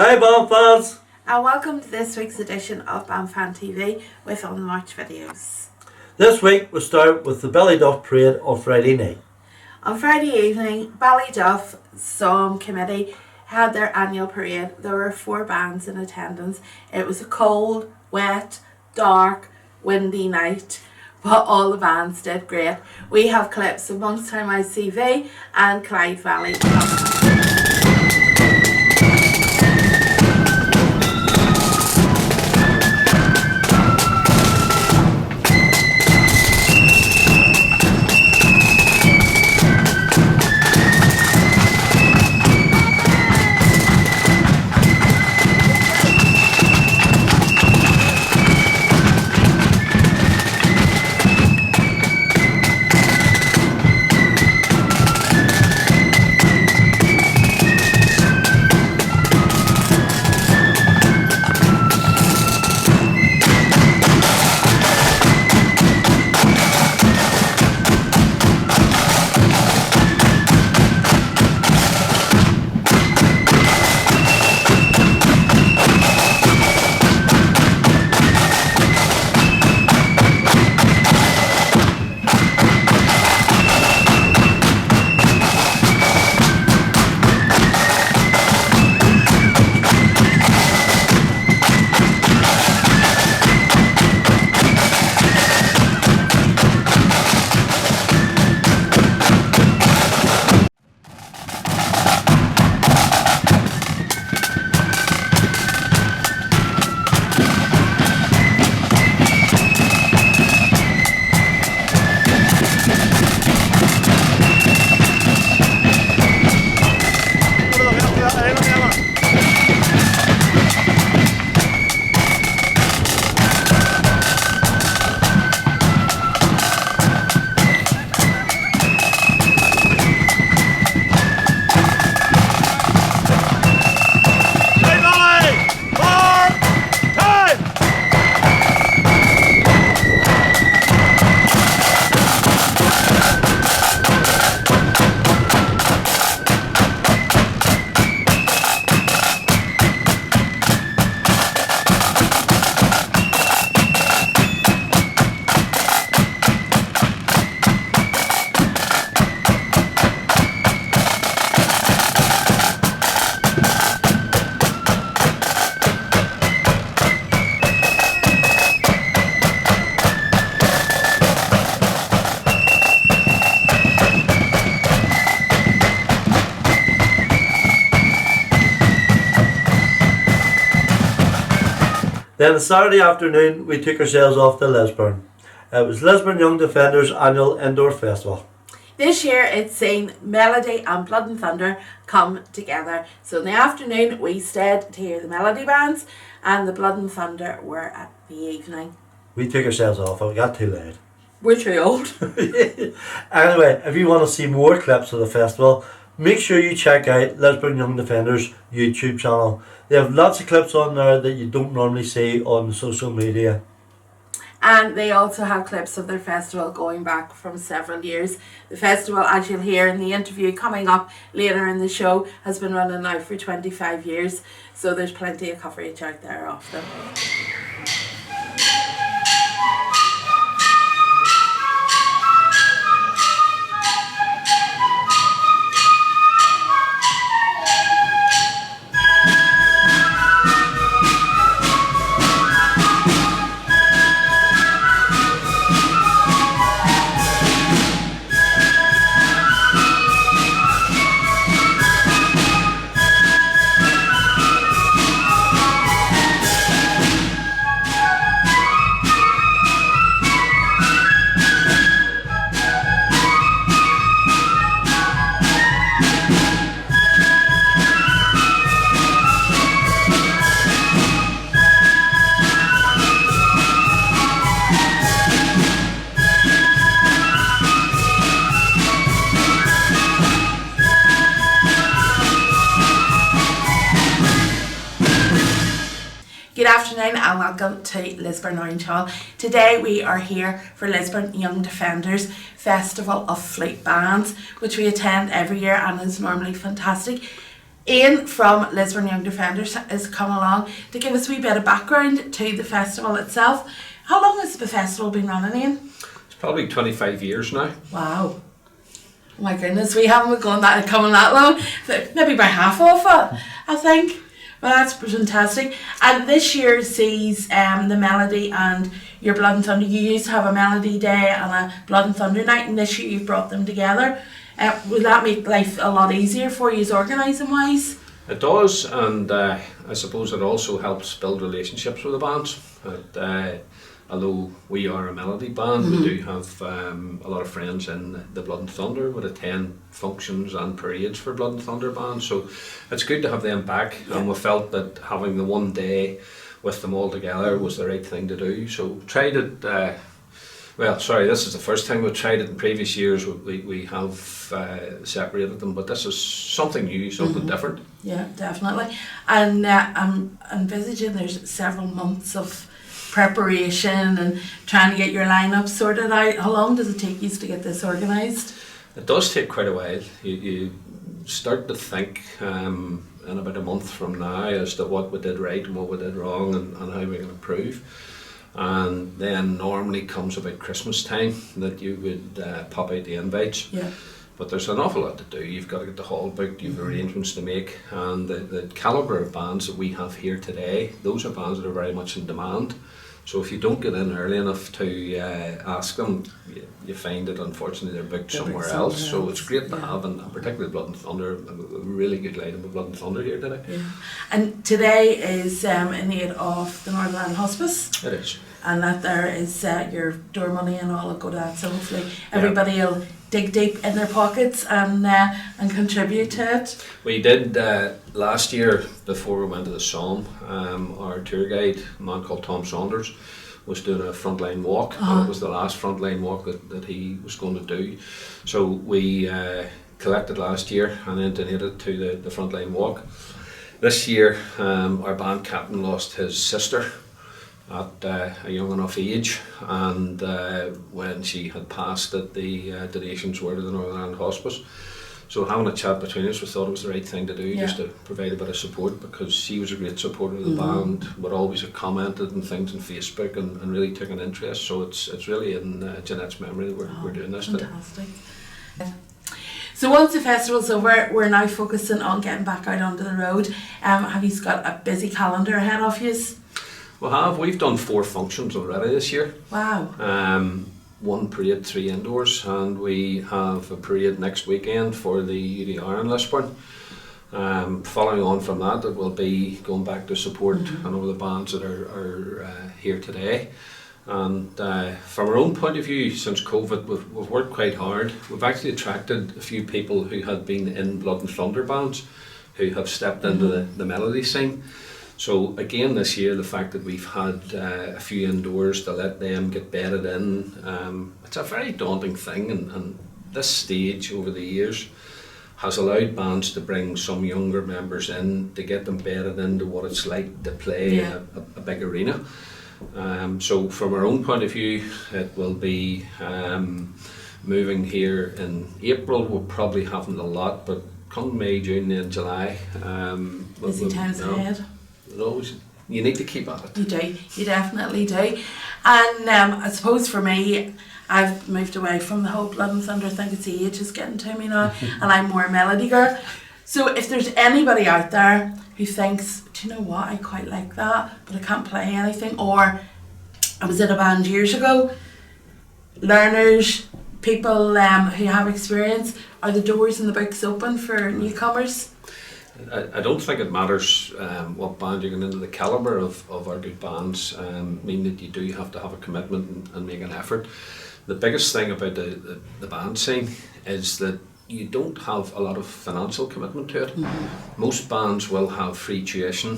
Hi Band fans! And welcome to this week's edition of Band Fan TV with on-watch videos. This week we start with the Ballyduff Parade on Friday night. On Friday evening, Ballyduff Somme Committee had their annual parade. There were 4 bands in attendance. It was a cold, wet, dark, windy night, but all the bands did great. We have clips of Monkstown ICV and Clyde Valley. Then on Saturday afternoon we took ourselves off to Lisburn. It was Lisburn Young Defenders Annual Indoor Festival. This year it's seen Melody and Blood and Thunder come together. So in the afternoon we stayed to hear the Melody bands, and the Blood and Thunder were at the evening. We took ourselves off and we got too late. We're too old. Anyway, if you want to see more clips of the festival, make sure you check out Lisburn Young Defenders YouTube channel. They have lots of clips on there that you don't normally see on social media. And they also have clips of their festival going back from several years. The festival, as you'll hear in the interview coming up later in the show, has been running now for 25 years. So there's plenty of coverage out there of them. Good afternoon and welcome to Lisburn Orange Hall. Today we are here for Lisburn Young Defenders Festival of Flute Bands, which we attend every year and is normally fantastic. Ian from Lisburn Young Defenders is coming along to give us a wee bit of background to the festival itself. How long has the festival been running, Ian? It's probably 25 years now. Wow. Oh my goodness, we haven't been coming that long. Maybe by half of it, I think. Well, that's fantastic. And this year sees the Melody and your Blood and Thunder. You used to have a Melody Day and a Blood and Thunder night, and this year you've brought them together. Would that make life a lot easier for you organising wise? It does, and I suppose it also helps build relationships with the bands. Although we are a melody band, we do have a lot of friends in the Blood and Thunder, would attend functions and parades for Blood and Thunder bands, so it's good to have them back, and we felt that having the one day with them all together was the right thing to do, so tried it, this is the first time we've tried it. In previous years we have separated them, but this is something new, something different. Yeah, definitely. And I'm envisaging there's several months of preparation and trying to get your lineup sorted out. How long does it take you to get this organised? It does take quite a while. You start to think in about a month from now as to what we did right and what we did wrong, and how we can improve. And then normally comes about Christmas time that you would pop out the invites. Yeah. But there's an awful lot to do. You've got to get the hall booked, you've arrangements to make, and the calibre of bands that we have here today, those are bands that are very much in demand. So if you don't get in early enough to ask them, you find that unfortunately they're booked somewhere else. So it's great to have, and particularly Blood and Thunder, a really good lineup of Blood and Thunder here today. Yeah. And today is in aid of the Northern Ireland Hospice. It is. And that there is your door money and all will go to that. So hopefully everybody will dig deep in their pockets and contribute to it. We did last year, before we went to the Somme, our tour guide, a man called Tom Saunders, was doing a frontline walk, and it was the last frontline walk that he was going to do. So we collected last year and then donated to the frontline walk. This year our band captain lost his sister at a young enough age, and when she had passed it, the donations were to the Northern Ireland Hospice. So having a chat between us, we thought it was the right thing to do, just to provide a bit of support, because she was a great supporter of the band, would always have commented on things on Facebook and really took an interest. So it's really in Jeanette's memory that we're doing this today. Fantastic. So once the festival's over, we're now focusing on getting back out onto the road. Have you got a busy calendar ahead of you? We've done 4 functions already this year. Wow. 1 parade, 3 indoors, and we have a parade next weekend for the UDR in Lisburn. Following on from that, it will be going back to support all the bands that are here today. And from our own point of view, since COVID, we've worked quite hard. We've actually attracted a few people who had been in Blood and Thunder bands, who have stepped into the melody scene. So again this year, the fact that we've had a few indoors to let them get bedded in, it's a very daunting thing, and this stage over the years has allowed bands to bring some younger members in to get them bedded into what it's like to play a big arena. So from our own point of view, it will be moving here in April. We'll probably haven't a lot, but come May, June and July, busy times ahead. You need to keep at it. You do, you definitely do. And I suppose for me, I've moved away from the whole Blood and Thunder thing. It's age is getting to me now, and I'm more a melody girl. So if there's anybody out there who thinks, do you know what, I quite like that, but I can't play anything, or I was in a band years ago, learners, people who have experience, are the doors and the books open for newcomers? I don't think it matters what band you're going into. The calibre of our good bands mean that you do have to have a commitment and make an effort. The biggest thing about the band scene is that you don't have a lot of financial commitment to it. Most bands will have free tuition,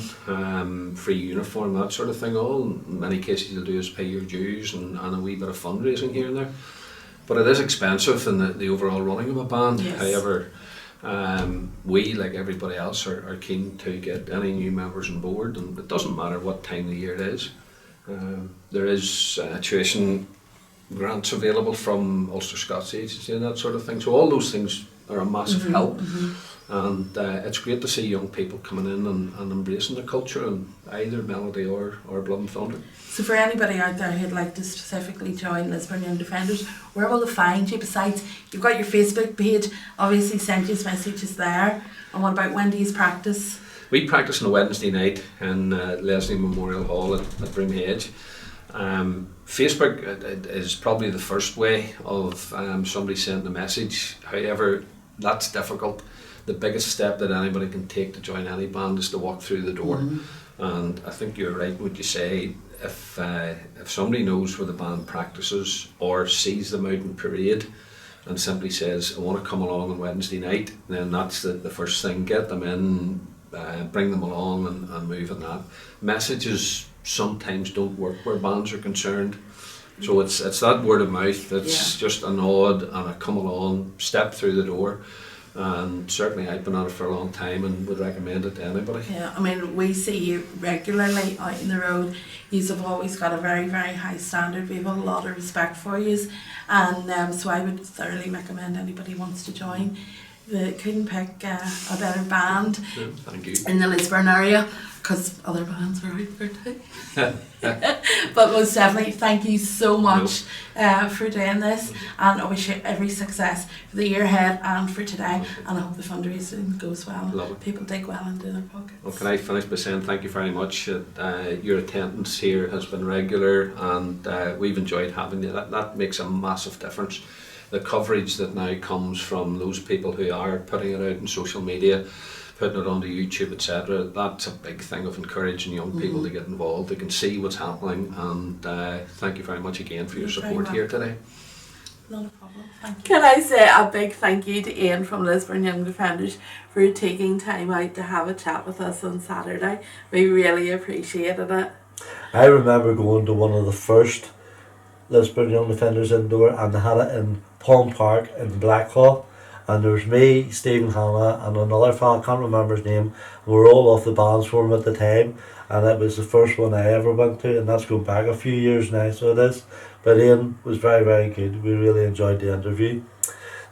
free uniform, that sort of thing. All in many cases you'll do is pay your dues and a wee bit of fundraising here and there. But it is expensive in the overall running of a band. Yes. However, we, like everybody else, are keen to get any new members on board, and it doesn't matter what time of the year it is. There is tuition grants available from Ulster Scots Agency and that sort of thing, so all those things are a massive help. And it's great to see young people coming in and embracing the culture and either melody or blood and thunder. So for anybody out there who'd like to specifically join Lisburn Young Defenders, where will they find you? Besides, you've got your Facebook page, obviously sent you messages there. And what about when do you practice? We practice on a Wednesday night in Leslie Memorial Hall at Brimhedge. Facebook is probably the first way of somebody sending a message. However, that's difficult. The biggest step that anybody can take to join any band is to walk through the door. And I think you're right when you say if somebody knows where the band practices or sees them out in parade and simply says, I want to come along on Wednesday night, then that's the first thing. Get them in, bring them along and move on that. Messages sometimes don't work where bands are concerned. So it's that word of mouth. It's just a nod and a come along, step through the door. And certainly I've been on it for a long time and would recommend it to anybody. Yeah, I mean, we see you regularly out in the road. You have always got a very, very high standard. We have a lot of respect for you. And so I would thoroughly recommend anybody who wants to join. They couldn't pick a better band Thank you. in the Lisburn area, because other bands are out there too. But most definitely, thank you so much for doing this, and I wish you every success for the year ahead and for today, and I hope the fundraising goes well. Love it. People dig well into their pockets. Well, can I finish by saying thank you very much. Your attendance here has been regular, and we've enjoyed having you. That makes a massive difference. The coverage that now comes from those people who are putting it out on social media, putting it onto YouTube, etc., that's a big thing of encouraging young people to get involved. They can see what's happening, and thank you very much again for your support here today. Not a problem, thank you. Can I say a big thank you to Ian from Lisburn Young Defenders for taking time out to have a chat with us on Saturday. We really appreciated it. I remember going to one of the first Lisburn Young Defenders indoor, and they had it in Palm Park in Blackhall, and there was me, Stephen Hanna, and another fellow, I can't remember his name. We were all off the bands for him at the time, and it was the first one I ever went to, and that's going back a few years now, so it is. But Ian was very, very good. We really enjoyed the interview.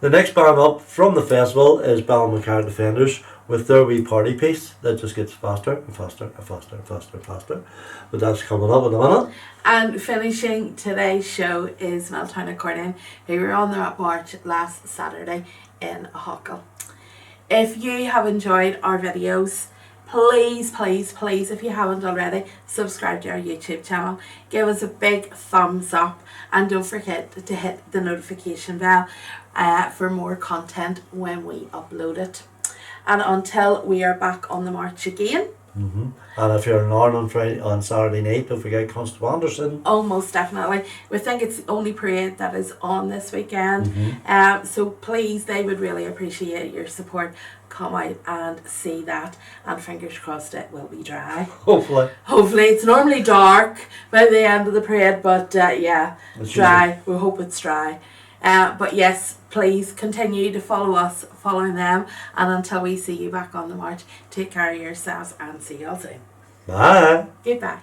The next band up from the festival is Ballymacarrett Defenders with their wee party piece that just gets faster and faster and faster and faster and faster. But that's coming up in a minute. And finishing today's show is Milltown Accordion, who were on their march last Saturday in Ahoghill. If you have enjoyed our videos, please, please, please, if you haven't already, subscribe to our YouTube channel. Give us a big thumbs up, and don't forget to hit the notification bell for more content when we upload it. And until we are back on the march again. And if you're in Ireland on Saturday night, don't forget Constable Anderson. Oh, most definitely. We think it's the only parade that is on this weekend. So please, they would really appreciate your support. Come out and see that, and fingers crossed it will be dry. Hopefully. Hopefully. It's normally dark by the end of the parade, but yeah, It's dry. We hope it's dry. But yes, please continue to follow us, following them, and until we see you back on the march, take care of yourselves and see you all soon. Bye. Goodbye.